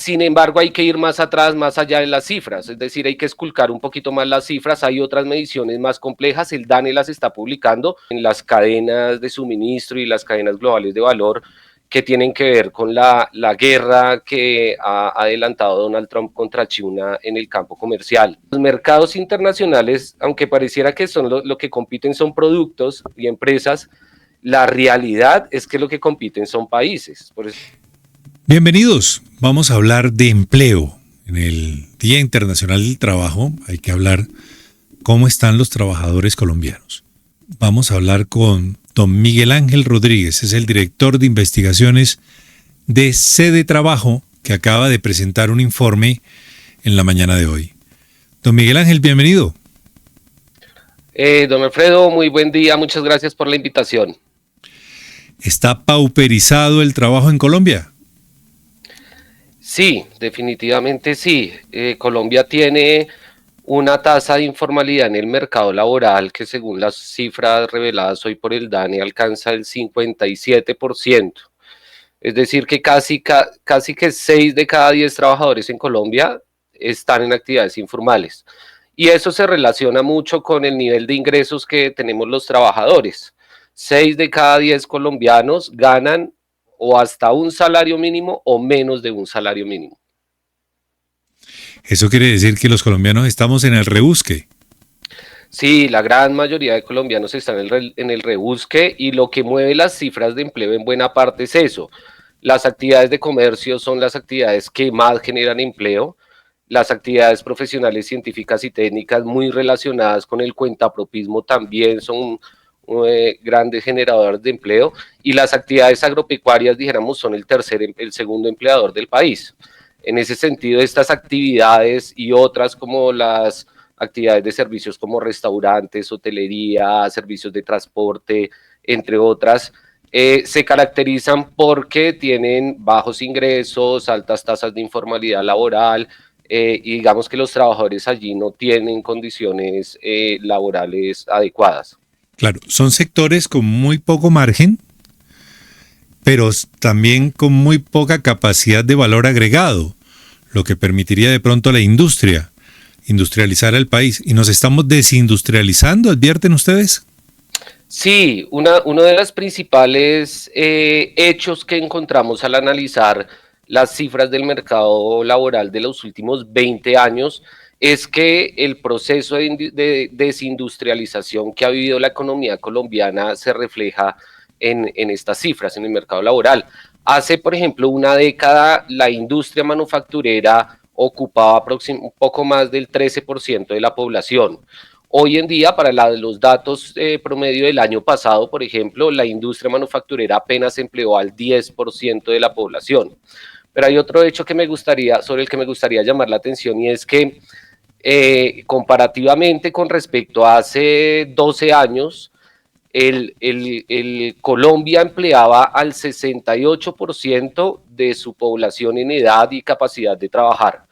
Sin embargo, hay que ir más atrás, más allá de las cifras, es decir, hay que esculcar un poquito más las cifras, hay otras mediciones más complejas, el DANE las está publicando en las cadenas de suministro y las cadenas globales de valor que tienen que ver con la guerra que ha adelantado Donald Trump contra China en el campo comercial. Los mercados internacionales, aunque pareciera que son lo que compiten son productos y empresas, la realidad es que lo que compiten son países. Por eso... Bienvenidos. Vamos a hablar de empleo. En el Día Internacional del Trabajo hay que hablar cómo están los trabajadores colombianos. Vamos a hablar con don Miguel Ángel Rodríguez, es el director de investigaciones de Sede Trabajo, que acaba de presentar un informe en la mañana de hoy. Don Miguel Ángel, bienvenido. Don Alfredo, muy buen día, muchas gracias por la invitación. ¿Está pauperizado el trabajo en Colombia? Sí, definitivamente sí. Colombia tiene una tasa de informalidad en el mercado laboral que según las cifras reveladas hoy por el DANE alcanza el 57%. Es decir, que casi que 6 de cada 10 trabajadores en Colombia están en actividades informales. Y eso se relaciona mucho con el nivel de ingresos que tenemos los trabajadores. 6 de cada 10 colombianos ganan o hasta un salario mínimo o menos de un salario mínimo. Eso quiere decir que los colombianos estamos en el rebusque. Sí, la gran mayoría de colombianos están en el rebusque y lo que mueve las cifras de empleo en buena parte es eso. Las actividades de comercio son las actividades que más generan empleo. Las actividades profesionales, científicas y técnicas muy relacionadas con el cuentapropismo también son grandes generadores de empleo, y las actividades agropecuarias, dijéramos, son el segundo empleador del país. En ese sentido, estas actividades y otras como las actividades de servicios como restaurantes, hotelería, servicios de transporte, entre otras, se caracterizan porque tienen bajos ingresos, altas tasas de informalidad laboral, y digamos que los trabajadores allí no tienen condiciones laborales adecuadas. Claro, son sectores con muy poco margen, pero también con muy poca capacidad de valor agregado, lo que permitiría de pronto a la industria industrializar el país. ¿Y nos estamos desindustrializando, advierten ustedes? Sí, uno de los principales hechos que encontramos al analizar las cifras del mercado laboral de los últimos 20 años es que el proceso de desindustrialización que ha vivido la economía colombiana se refleja en estas cifras, en el mercado laboral. Hace, por ejemplo, una década, la industria manufacturera ocupaba un poco más del 13% de la población. Hoy en día, para los datos promedio del año pasado, por ejemplo, la industria manufacturera apenas empleó al 10% de la población. Pero hay otro hecho sobre el que me gustaría llamar la atención, y es que comparativamente con respecto a hace 12 años, el Colombia empleaba al 68% de su población en edad y capacidad de trabajar.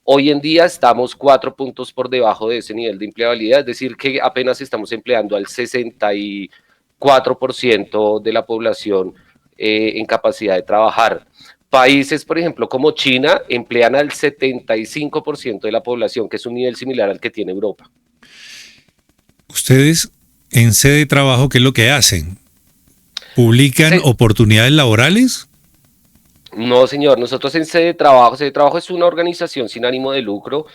Hoy en día estamos 4 puntos por debajo de ese nivel de empleabilidad, es decir, que apenas estamos empleando al 64% de la población en capacidad de trabajar. Países, por ejemplo, como China, emplean al 75% de la población, que es un nivel similar al que tiene Europa. Ustedes en Sede Trabajo, ¿qué es lo que hacen? ¿Publican oportunidades laborales? No, señor, nosotros en Sede Trabajo es una organización sin ánimo de lucro,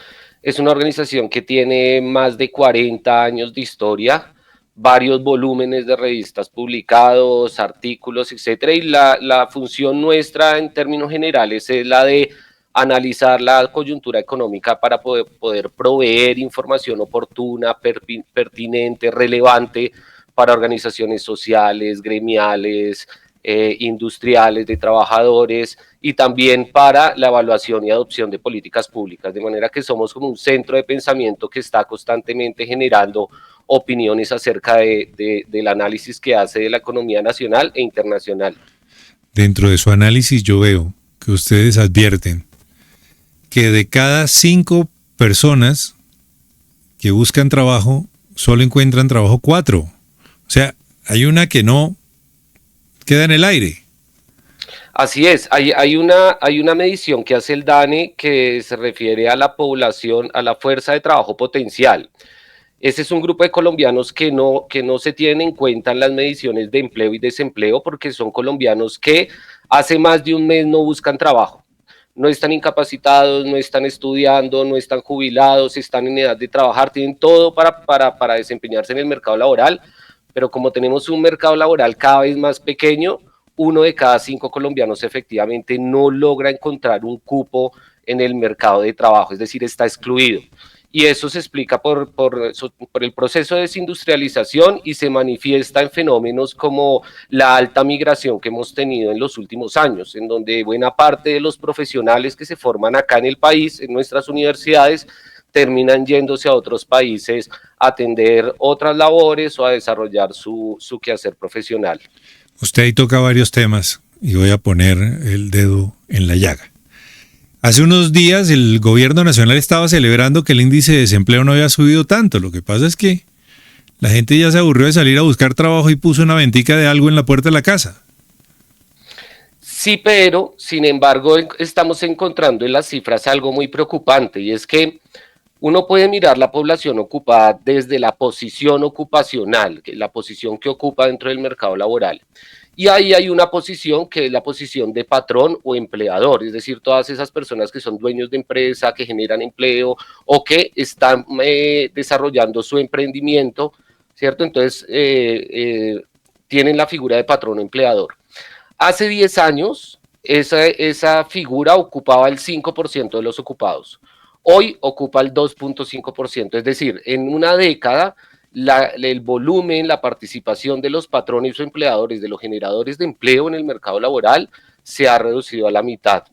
es una organización que tiene más de 40 años de historia, varios volúmenes de revistas publicados, artículos, etcétera, y la función nuestra en términos generales es la de analizar la coyuntura económica para poder proveer información oportuna, pertinente, relevante para organizaciones sociales, gremiales, industriales, de trabajadores, y también para la evaluación y adopción de políticas públicas, de manera que somos como un centro de pensamiento que está constantemente generando opiniones acerca del análisis que hace de la economía nacional e internacional. Dentro de su análisis yo veo que ustedes advierten que de cada 5 personas que buscan trabajo, solo encuentran trabajo 4. O sea, hay una que no queda en el aire. Así es, hay una medición que hace el DANE que se refiere a la población, a la fuerza de trabajo potencial. Ese es un grupo de colombianos que no se tienen en cuenta en las mediciones de empleo y desempleo porque son colombianos que hace más de un mes no buscan trabajo. No están incapacitados, no están estudiando, no están jubilados, están en edad de trabajar, tienen todo para desempeñarse en el mercado laboral, pero como tenemos un mercado laboral cada vez más pequeño, 1 de cada 5 colombianos efectivamente no logra encontrar un cupo en el mercado de trabajo, es decir, está excluido. Y eso se explica por el proceso de desindustrialización y se manifiesta en fenómenos como la alta migración que hemos tenido en los últimos años, en donde buena parte de los profesionales que se forman acá en el país, en nuestras universidades, terminan yéndose a otros países a atender otras labores o a desarrollar su quehacer profesional. Usted ahí toca varios temas y voy a poner el dedo en la llaga. Hace unos días el gobierno nacional estaba celebrando que el índice de desempleo no había subido tanto. Lo que pasa es que la gente ya se aburrió de salir a buscar trabajo y puso una ventica de algo en la puerta de la casa. Sí, pero sin embargo estamos encontrando en las cifras algo muy preocupante y es que uno puede mirar la población ocupada desde la posición ocupacional, la posición que ocupa dentro del mercado laboral. Y ahí hay una posición que es la posición de patrón o empleador, es decir, todas esas personas que son dueños de empresa, que generan empleo o que están desarrollando su emprendimiento, ¿cierto? Entonces, tienen la figura de patrón o empleador. Hace 10 años, esa figura ocupaba el 5% de los ocupados. Hoy ocupa el 2.5%, es decir, en una década el volumen, la participación de los patrones o empleadores, de los generadores de empleo en el mercado laboral, se ha reducido a la mitad.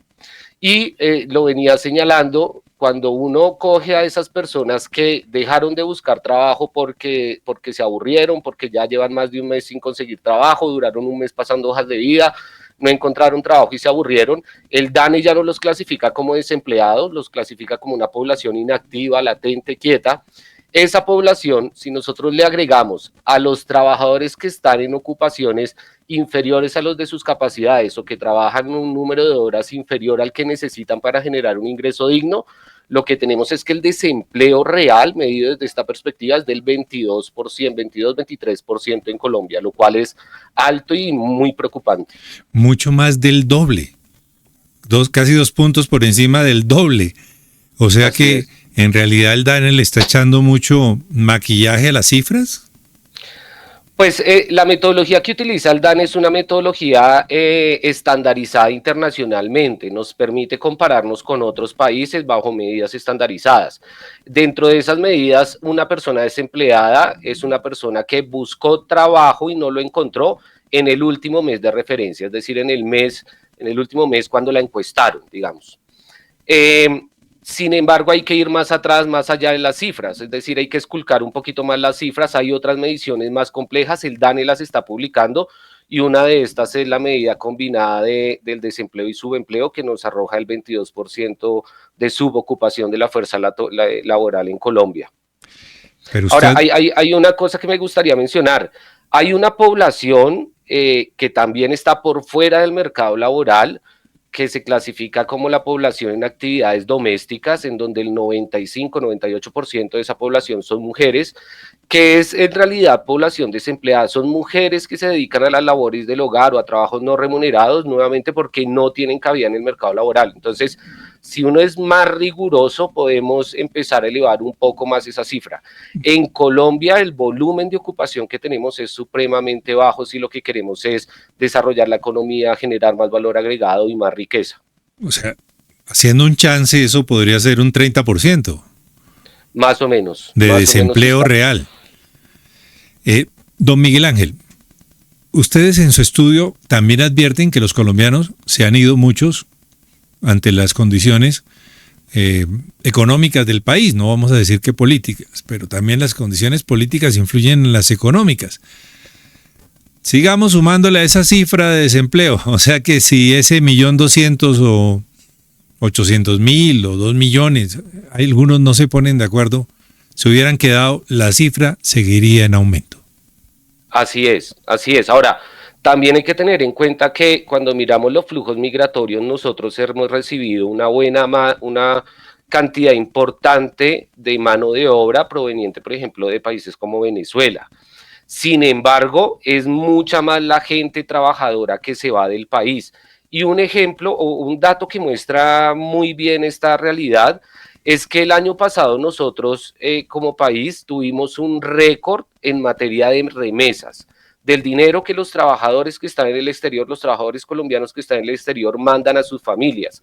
Y lo venía señalando, cuando uno coge a esas personas que dejaron de buscar trabajo porque se aburrieron, porque ya llevan más de un mes sin conseguir trabajo, duraron un mes pasando hojas de vida, no encontraron trabajo y se aburrieron, el DANE ya no los clasifica como desempleados, los clasifica como una población inactiva, latente, quieta. Esa población, si nosotros le agregamos a los trabajadores que están en ocupaciones inferiores a los de sus capacidades o que trabajan un número de horas inferior al que necesitan para generar un ingreso digno, lo que tenemos es que el desempleo real, medido desde esta perspectiva, es del 22%, 22-23% en Colombia, lo cual es alto y muy preocupante. Mucho más del doble. Casi 2 puntos por encima del doble. O sea Así que es. en realidad el DANE le está echando mucho maquillaje a las cifras. Pues la metodología que utiliza el DANE es una metodología estandarizada internacionalmente, nos permite compararnos con otros países bajo medidas estandarizadas. Dentro de esas medidas, una persona desempleada es una persona que buscó trabajo y no lo encontró en el último mes de referencia, es decir, en el último mes cuando la encuestaron, digamos. Eh, Sin embargo, hay que ir más atrás, más allá de las cifras, es decir, hay que esculcar un poquito más las cifras, hay otras mediciones más complejas, el DANE las está publicando y una de estas es la medida combinada del desempleo y subempleo que nos arroja el 22% de subocupación de la fuerza laboral en Colombia. Pero Ahora, usted, hay una cosa que me gustaría mencionar, hay una población que también está por fuera del mercado laboral, que se clasifica como la población en actividades domésticas, en donde el 95-98% de esa población son mujeres, que es en realidad población desempleada, son mujeres que se dedican a las labores del hogar o a trabajos no remunerados, nuevamente porque no tienen cabida en el mercado laboral. Entonces, si uno es más riguroso, podemos empezar a elevar un poco más esa cifra. En Colombia, el volumen de ocupación que tenemos es supremamente bajo si lo que queremos es desarrollar la economía, generar más valor agregado y más riqueza. o sea, haciendo un chance, eso podría ser un 30% Más o menos. de Más desempleo o menos real. Don Miguel Ángel, ustedes en su estudio también advierten que los colombianos se han ido muchos ante las condiciones económicas del país, no vamos a decir que políticas, pero también las condiciones políticas influyen en las económicas. Sigamos sumándole a esa cifra de desempleo, o sea que si ese 1.200.000 o 800.000 o 2 millones, algunos no se ponen de acuerdo, se hubieran quedado, la cifra seguiría en aumento. así es, así es. Ahora, También hay que tener en cuenta que cuando miramos los flujos migratorios, nosotros hemos recibido una cantidad importante de mano de obra proveniente, por ejemplo, de países como Venezuela. Sin embargo, es mucha más la gente trabajadora que se va del país. Y un ejemplo o un dato que muestra muy bien esta realidad es que el año pasado nosotros como país tuvimos un récord en materia de remesas del dinero que los trabajadores que están en el exterior, los trabajadores colombianos que están en el exterior mandan a sus familias.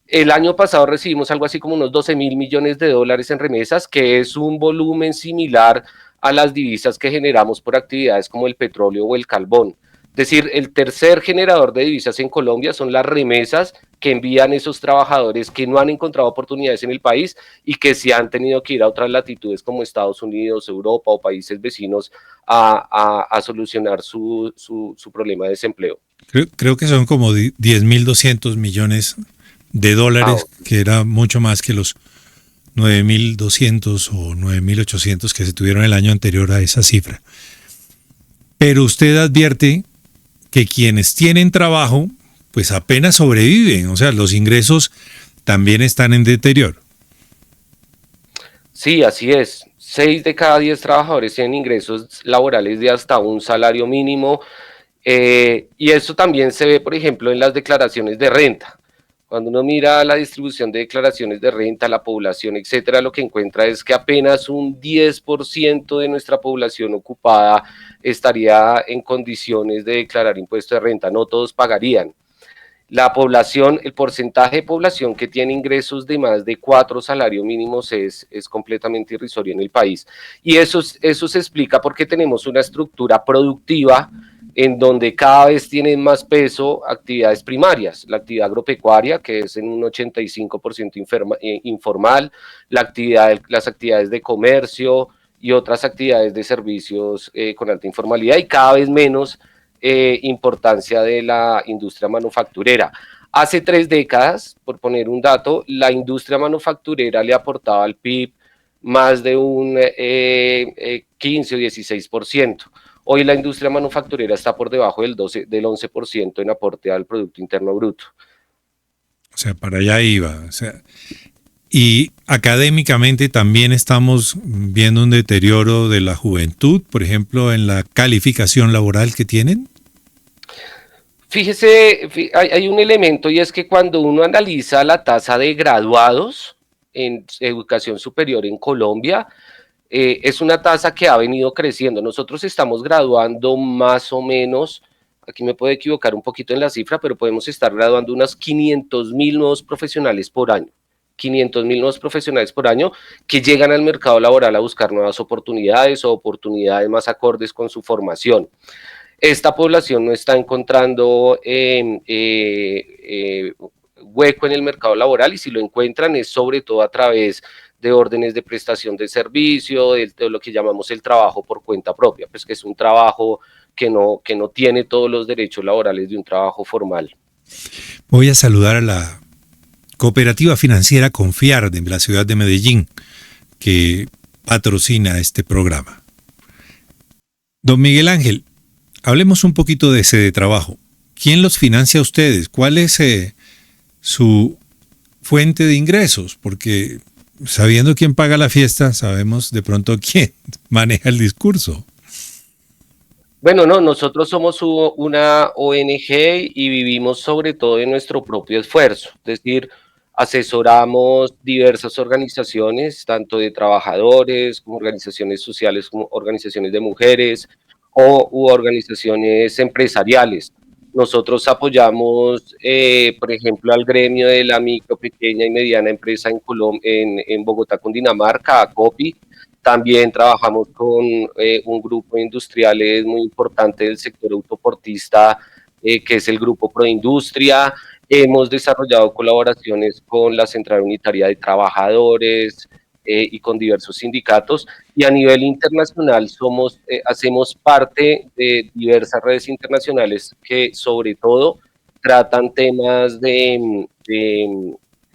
El año pasado recibimos algo así como unos 12.000 millones de dólares en remesas, que es un volumen similar a las divisas que generamos por actividades como el petróleo o el carbón. Es decir, el tercer generador de divisas en Colombia son las remesas que envían esos trabajadores que no han encontrado oportunidades en el país y que se han tenido que ir a otras latitudes como Estados Unidos, Europa o países vecinos a solucionar su problema de desempleo. Creo que son como 10.200 millones de dólares, que era mucho más que los 9.200 o 9.800 que se tuvieron el año anterior a esa cifra. Pero usted advierte que quienes tienen trabajo, pues apenas sobreviven, o sea, los ingresos también están en deterioro. Sí, así es. 6 de cada 10 trabajadores tienen ingresos laborales de hasta un salario mínimo, y eso también se ve, por ejemplo, en las declaraciones de renta. Cuando uno mira la distribución de declaraciones de renta, la población, etcétera, lo que encuentra es que apenas un 10% de nuestra población ocupada estaría en condiciones de declarar impuesto de renta. No todos pagarían. La población, el porcentaje de población que tiene ingresos de más de 4 salarios mínimos es completamente irrisorio en el país. Y eso se explica porque tenemos una estructura productiva en donde cada vez tienen más peso actividades primarias, la actividad agropecuaria, que es en un 85% informal, las actividades de comercio y otras actividades de servicios con alta informalidad, y cada vez menos importancia de la industria manufacturera. Hace 3 décadas, por poner un dato, la industria manufacturera le aportaba al PIB más de un 15 o 16%. Hoy la industria manufacturera está por debajo del 11% en aporte al Producto Interno Bruto. O sea, para allá iba. O sea, y académicamente también estamos viendo un deterioro de la juventud, por ejemplo, en la calificación laboral que tienen. Fíjese, hay un elemento, y es que cuando uno analiza la tasa de graduados en educación superior en Colombia, es una tasa que ha venido creciendo. Nosotros estamos graduando más o menos, aquí me puedo equivocar un poquito en la cifra, pero podemos estar graduando unos 500.000 nuevos profesionales por año. 500.000 nuevos profesionales por año que llegan al mercado laboral a buscar nuevas oportunidades o oportunidades más acordes con su formación. Esta población no está encontrando hueco en el mercado laboral, y si lo encuentran es sobre todo a través de órdenes de prestación de servicio, de lo que llamamos el trabajo por cuenta propia, pues que es un trabajo que no tiene todos los derechos laborales de un trabajo formal. Voy a saludar a la cooperativa financiera Confiar de la ciudad de Medellín, que patrocina este programa. Don Miguel Ángel, hablemos un poquito de ese trabajo. ¿Quién los financia a ustedes? ¿Cuál es su fuente de ingresos? Porque sabiendo quién paga la fiesta, sabemos de pronto quién maneja el discurso. Bueno, no, nosotros somos una ONG y vivimos sobre todo de nuestro propio esfuerzo, es decir, asesoramos diversas organizaciones, tanto de trabajadores como organizaciones sociales, como organizaciones de mujeres u organizaciones empresariales. Nosotros apoyamos, por ejemplo, al gremio de la micro, pequeña y mediana empresa en Bogotá, Cundinamarca, a COPI. También trabajamos con un grupo de industriales muy importante del sector autoportista, que es el Grupo Proindustria. Hemos desarrollado colaboraciones con la Central Unitaria de Trabajadores y con diversos sindicatos. Y a nivel internacional hacemos parte de diversas redes internacionales que sobre todo tratan temas de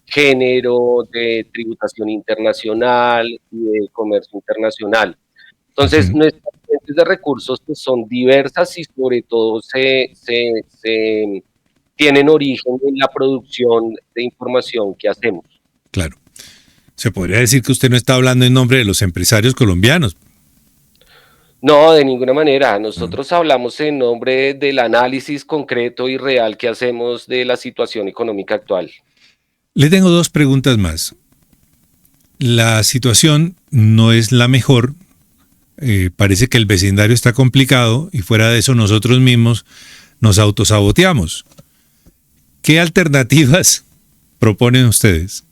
género, de tributación internacional y de comercio internacional. Entonces, Ujú. nuestras fuentes de recursos pues, son diversas y sobre todo se tienen origen en la producción de información que hacemos. Claro. Se podría decir que usted no está hablando en nombre de los empresarios colombianos. No, de ninguna manera. ¿No? Nosotros hablamos en nombre del análisis concreto y real que hacemos de la situación económica actual. Le tengo dos preguntas más. La situación no es la mejor. Parece que el vecindario está complicado y fuera de eso nosotros mismos nos autosaboteamos. ¿Qué alternativas proponen ustedes?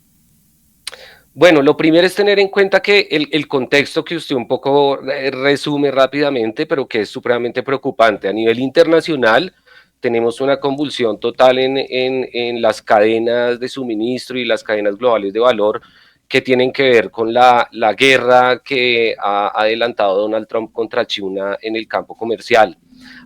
Bueno, lo primero es tener en cuenta que el contexto que usted un poco resume rápidamente, pero que es supremamente preocupante. A nivel internacional, tenemos una convulsión total en las cadenas de suministro y las cadenas globales de valor que tienen que ver con la guerra que ha adelantado Donald Trump contra China en el campo comercial.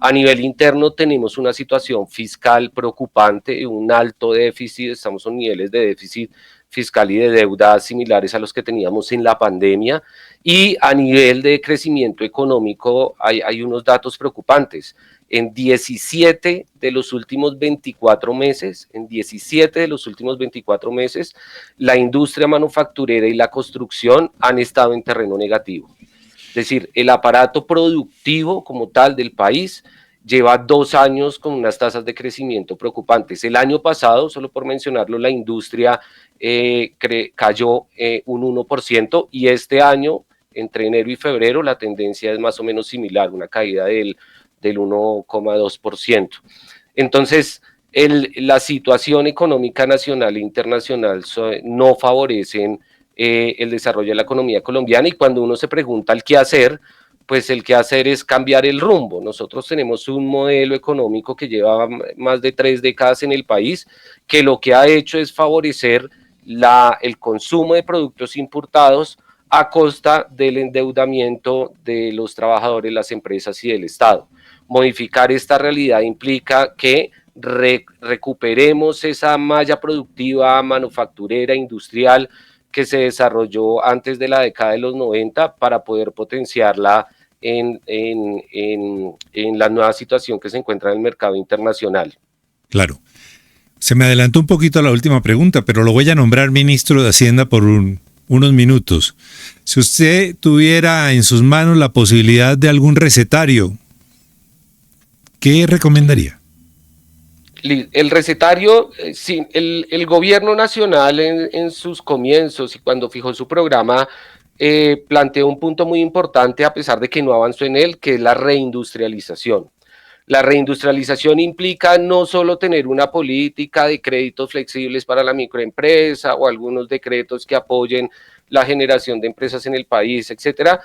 A nivel interno tenemos una situación fiscal preocupante, un alto déficit, estamos en niveles de déficit fiscal y de deuda similares a los que teníamos en la pandemia. Y a nivel de crecimiento económico hay unos datos preocupantes. En 17 de los últimos 24 meses, la industria manufacturera y la construcción han estado en terreno negativo. Es decir, el aparato productivo como tal del país lleva 2 años con unas tasas de crecimiento preocupantes. El año pasado, solo por mencionarlo, la industria cayó un 1% y este año, entre enero y febrero, la tendencia es más o menos similar, una caída del 1,2%. Entonces, la situación económica nacional e internacional no favorecen el desarrollo de la economía colombiana y cuando uno se pregunta el qué hacer, pues el qué hacer es cambiar el rumbo. Nosotros tenemos un modelo económico que lleva más de 3 décadas en el país, que lo que ha hecho es favorecer el consumo de productos importados a costa del endeudamiento de los trabajadores, las empresas y del Estado. Modificar esta realidad implica que recuperemos esa malla productiva, manufacturera, industrial que se desarrolló antes de la década de los 90 para poder potenciarla en la nueva situación que se encuentra en el mercado internacional. Claro. Se me adelantó un poquito a la última pregunta, pero lo voy a nombrar ministro de Hacienda por unos minutos. Si usted tuviera en sus manos la posibilidad de algún recetario, ¿qué recomendaría? El recetario, sí, el gobierno nacional en sus comienzos y cuando fijó su programa, planteó un punto muy importante a pesar de que no avanzó en él, que es la reindustrialización. La reindustrialización implica no solo tener una política de créditos flexibles para la microempresa o algunos decretos que apoyen la generación de empresas en el país, etcétera,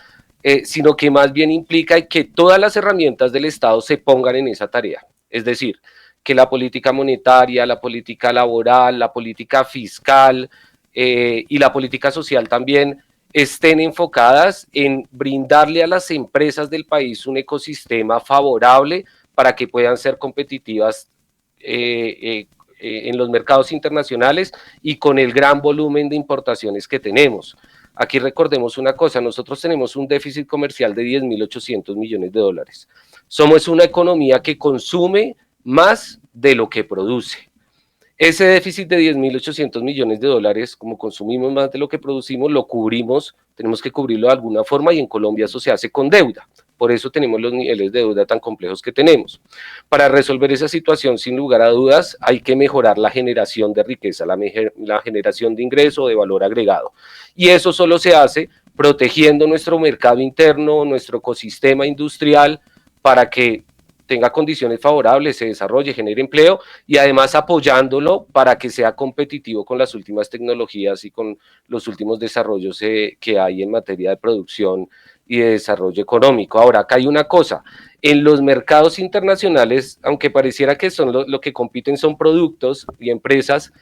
sino que más bien implica que todas las herramientas del Estado se pongan en esa tarea. Es decir, que la política monetaria, la política laboral, la política fiscal y la política social también estén enfocadas en brindarle a las empresas del país un ecosistema favorable para que puedan ser competitivas en los mercados internacionales y con el gran volumen de importaciones que tenemos. Aquí recordemos una cosa, nosotros tenemos un déficit comercial de 10.800 millones de dólares. Somos una economía que consume más de lo que produce. Ese déficit de 10.800 millones de dólares, como consumimos más de lo que producimos, lo cubrimos, tenemos que cubrirlo de alguna forma y en Colombia eso se hace con deuda. Por eso tenemos los niveles de deuda tan complejos que tenemos. Para resolver esa situación, sin lugar a dudas, hay que mejorar la generación de riqueza, la generación de ingreso, de valor agregado. Y eso solo se hace protegiendo nuestro mercado interno, nuestro ecosistema industrial, para que tenga condiciones favorables, se desarrolle, genere empleo y además apoyándolo para que sea competitivo con las últimas tecnologías y con los últimos desarrollos que hay en materia de producción y de desarrollo económico. Ahora, acá hay una cosa, en los mercados internacionales, aunque pareciera que son lo que compiten son productos y empresas,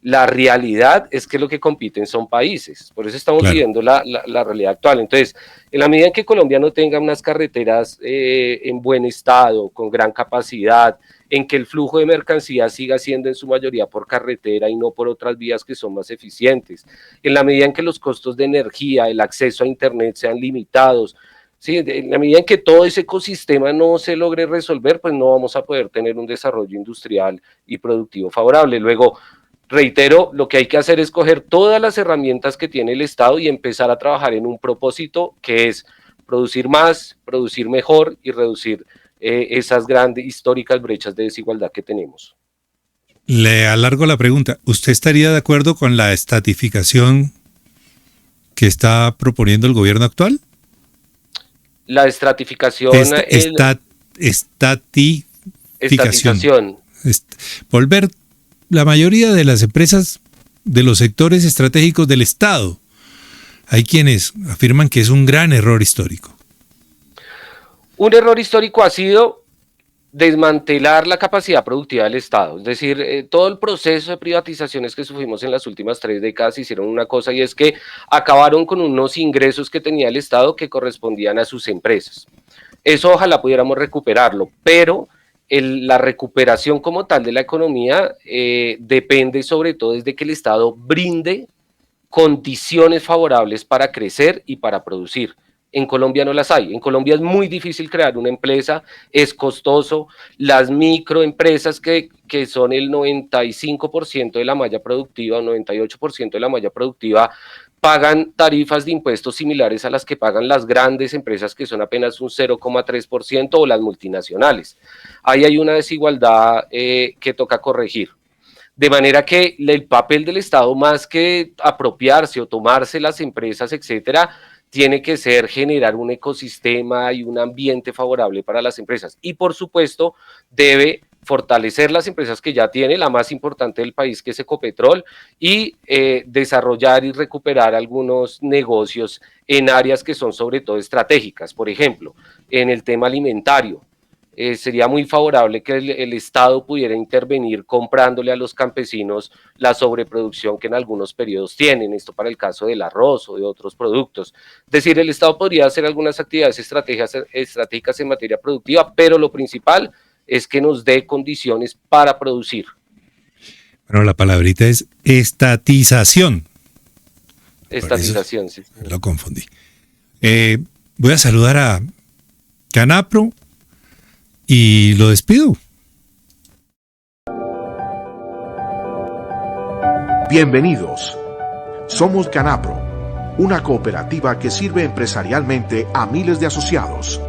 la realidad es que lo que compiten son países, por eso estamos Claro. viviendo la realidad actual. Entonces, en la medida en que Colombia no tenga unas carreteras en buen estado, con gran capacidad, en que el flujo de mercancías siga siendo en su mayoría por carretera y no por otras vías que son más eficientes, en la medida en que los costos de energía, el acceso a Internet sean limitados, ¿sí? En la medida en que todo ese ecosistema no se logre resolver, pues no vamos a poder tener un desarrollo industrial y productivo favorable. Luego, reitero, lo que hay que hacer es coger todas las herramientas que tiene el Estado y empezar a trabajar en un propósito que es producir más, producir mejor y reducir esas grandes históricas brechas de desigualdad que tenemos. Le alargo la pregunta. ¿Usted estaría de acuerdo con la estatificación que está proponiendo el gobierno actual? La estratificación... Estatificación. Volver la mayoría de las empresas de los sectores estratégicos del Estado. Hay quienes afirman que es un gran error histórico. Un error histórico ha sido desmantelar la capacidad productiva del Estado. Es decir, todo el proceso de privatizaciones que sufrimos en las últimas 3 décadas hicieron una cosa, y es que acabaron con unos ingresos que tenía el Estado que correspondían a sus empresas. Eso ojalá pudiéramos recuperarlo, pero la recuperación como tal de la economía depende sobre todo desde que el Estado brinde condiciones favorables para crecer y para producir. En Colombia no las hay. En Colombia es muy difícil crear una empresa, es costoso. Las microempresas que son el 95% de la malla productiva, o 98% de la malla productiva, pagan tarifas de impuestos similares a las que pagan las grandes empresas, que son apenas un 0,3%, o las multinacionales. Ahí hay una desigualdad que toca corregir. De manera que el papel del Estado, más que apropiarse o tomarse las empresas, etcétera, tiene que ser generar un ecosistema y un ambiente favorable para las empresas. Y por supuesto, debe fortalecer las empresas que ya tiene, la más importante del país, que es Ecopetrol, y desarrollar y recuperar algunos negocios en áreas que son sobre todo estratégicas. Por ejemplo, en el tema alimentario, sería muy favorable que el Estado pudiera intervenir comprándole a los campesinos la sobreproducción que en algunos periodos tienen, esto para el caso del arroz o de otros productos. Es decir, el Estado podría hacer algunas actividades estratégicas en materia productiva, pero lo principal es que nos dé condiciones para producir. Bueno, la palabrita es estatización. Estatización, sí. Lo confundí. Voy a saludar a Canapro y lo despido. Bienvenidos. Somos Canapro, una cooperativa que sirve empresarialmente a miles de asociados.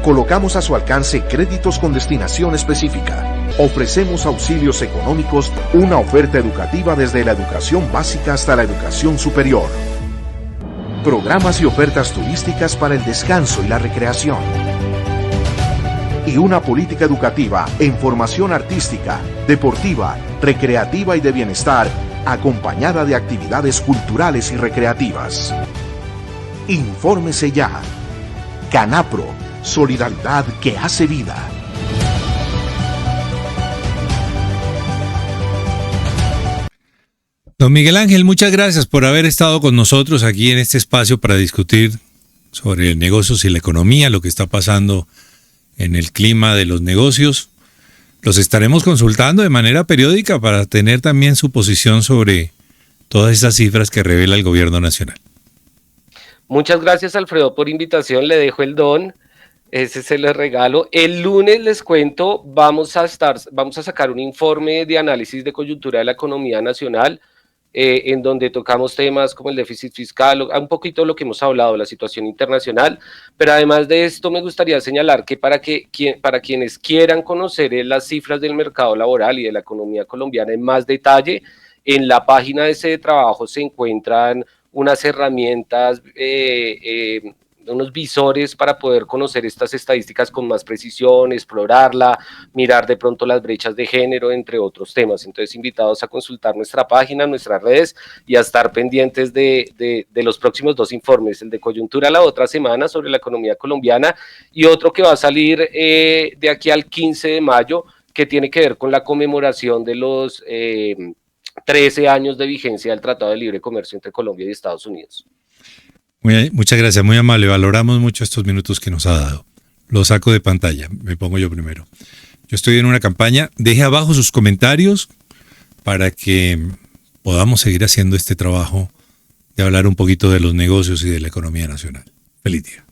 Colocamos a su alcance créditos con destinación específica. Ofrecemos auxilios económicos, una oferta educativa desde la educación básica hasta la educación superior. Programas y ofertas turísticas para el descanso y la recreación. Y una política educativa en formación artística, deportiva, recreativa y de bienestar, acompañada de actividades culturales y recreativas. Infórmese ya. Canapro, solidaridad que hace vida. Don Miguel Ángel, muchas gracias por haber estado con nosotros aquí en este espacio para discutir sobre negocios y la economía, lo que está pasando en el clima de los negocios. Los estaremos consultando de manera periódica para tener también su posición sobre todas esas cifras que revela el gobierno nacional. Muchas gracias, Alfredo, por invitación. Le dejo el don. Ese se lo regalo. El lunes, les cuento, vamos a sacar un informe de análisis de coyuntura de la economía nacional, en donde tocamos temas como el déficit fiscal, un poquito lo que hemos hablado, la situación internacional, pero además de esto me gustaría señalar que para quienes quieran conocer las cifras del mercado laboral y de la economía colombiana en más detalle, en la página de ese trabajo se encuentran unas herramientas, unos visores para poder conocer estas estadísticas con más precisión, explorarla, mirar de pronto las brechas de género, entre otros temas. Entonces, invitados a consultar nuestra página, nuestras redes, y a estar pendientes de los próximos 2 informes, el de coyuntura la otra semana sobre la economía colombiana, y otro que va a salir de aquí al 15 de mayo, que tiene que ver con la conmemoración de los 13 años de vigencia del Tratado de Libre Comercio entre Colombia y Estados Unidos. Muchas gracias, muy amable. Valoramos mucho estos minutos que nos ha dado. Lo saco de pantalla, me pongo yo primero. Yo estoy en una campaña. Deje abajo sus comentarios para que podamos seguir haciendo este trabajo de hablar un poquito de los negocios y de la economía nacional. Feliz día.